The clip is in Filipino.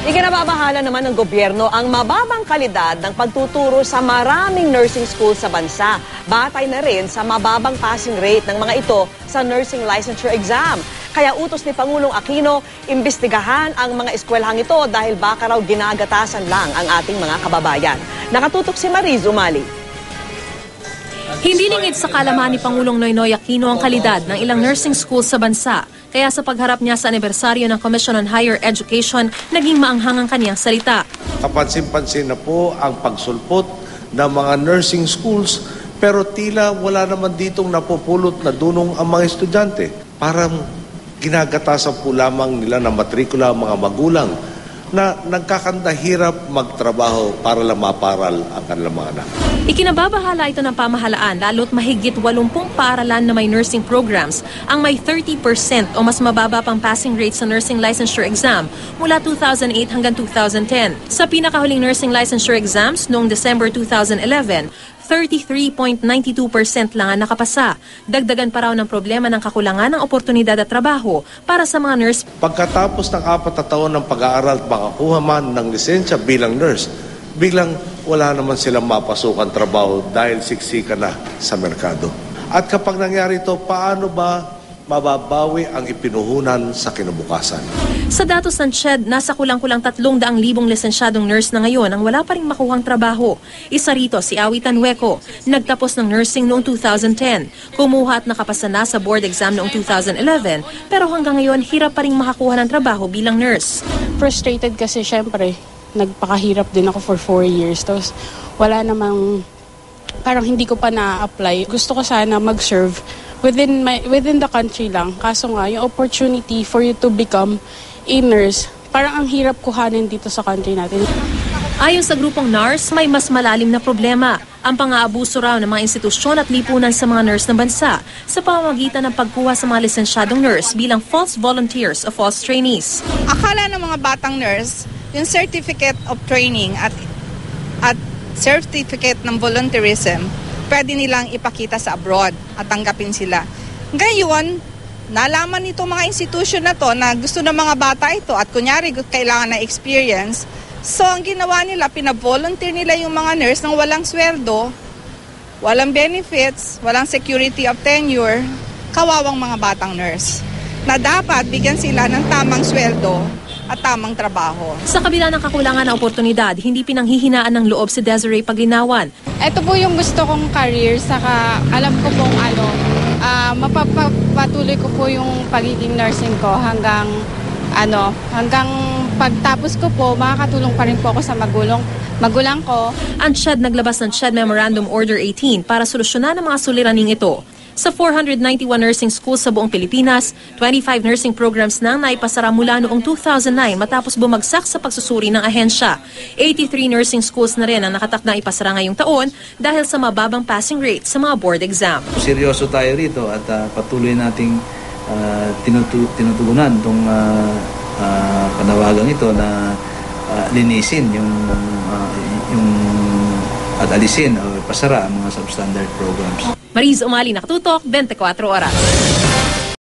Ikinababahala naman ng gobyerno ang mababang kalidad ng pagtuturo sa maraming nursing schools sa bansa. Batay na rin sa mababang passing rate ng mga ito sa nursing licensure exam. Kaya utos ni Pangulong Aquino, imbestigahan ang mga eskwelahang ito dahil baka raw ginagatasan lang ang ating mga kababayan. Nakatutok si Mariz Umali. Hindi lingid sa kalaman ni Pangulong Noynoy Aquino ang kalidad ng ilang nursing schools sa bansa. Kaya sa pagharap niya sa anibersaryo ng Commission on Higher Education, naging maanghang ang kaniyang salita. Kapansin-pansin na po ang pagsulpot ng mga nursing schools, pero tila wala naman ditong napupulot na dunong ang mga estudyante. Parang ginagatasan po lamang nila na matrikula ang mga magulang na nagkakandahirap magtrabaho para lang maparal ang kanilang mga anak. Ikinababahala ito ng pamahalaan lalo't mahigit 80 paaralan na may nursing programs ang may 30% o mas mababa pang passing rate sa nursing licensure exam mula 2008 hanggang 2010. Sa pinakahuling nursing licensure exams noong December 2011, 33.92% lang ang nakapasa. Dagdagan pa raw ng problema ng kakulangan ng oportunidad at trabaho para sa mga nurse. Pagkatapos ng 4 na taon ng pag-aaral at makakuha man ng lisensya bilang nurse, biglang wala naman silang mapasukan trabaho dahil siksika na sa merkado. At kapag nangyari ito, paano ba mababawi ang ipinuhunan sa kinabukasan? Sa datos ng CHED, nasa kulang-kulang 300,000 lisensyadong nurse na ngayon ang wala pa rin makuhang trabaho. Isa rito si Awi Tanhueco, nagtapos ng nursing noong 2010. Kumuha at nakapasa na sa board exam noong 2011, pero hanggang ngayon hirap pa rin makakuha ng trabaho bilang nurse. Frustrated kasi syempre, nagpakahirap din ako for 4 years. Tapos wala namang, parang hindi ko pa na-apply. Gusto ko sana mag-serve within the country lang. Kaso nga, yung opportunity for you to become a nurse, parang ang hirap kuhanin dito sa country natin. Ayon sa grupong NARS, may mas malalim na problema. Ang pang-aabuso raw ng mga institusyon at lipunan sa mga nurse ng bansa sa pamamagitan ng pagkuha sa mga lisensyadong nurse bilang false volunteers o false trainees. Akala ng mga batang nurse, yung certificate of training at certificate ng volunteerism, pwede nilang ipakita sa abroad at tanggapin sila. Ngayon, nalaman nito mga institusyon na to na gusto ng mga bata ito at kunyari kailangan na experience. So ang ginawa nila, pinavolunteer nila yung mga nurse ng walang sweldo, walang benefits, walang security of tenure, kawawang mga batang nurse na dapat bigyan sila ng tamang sweldo at tamang trabaho. Sa kabila ng kakulangan ng oportunidad, hindi pinanghihinaan ng loob si Desiree Paglinawan. Ito po yung gusto kong career, saka alam ko pong mapapatuloy ko po yung pagiging nursing ko hanggang pagtapos ko po, makakatulong pa rin po ako sa magulang ko. Ang CHED naglabas ng CHED Memorandum Order 18 para solusyonan ang mga suliraning ito. Sa 491 nursing schools sa buong Pilipinas, 25 nursing programs na naipasara mula noong 2009 matapos bumagsak sa pagsusuri ng ahensya. 83 nursing schools na rin ang nakatakdang ipasara ngayong taon dahil sa mababang passing rate sa mga board exam. Seryoso tayo rito at patuloy nating tinutugunan itong panawagang ito na linisin yung at alisin o pasara ang mga substandard programs. Mariz Umali, Nakatutok, 24 Oras.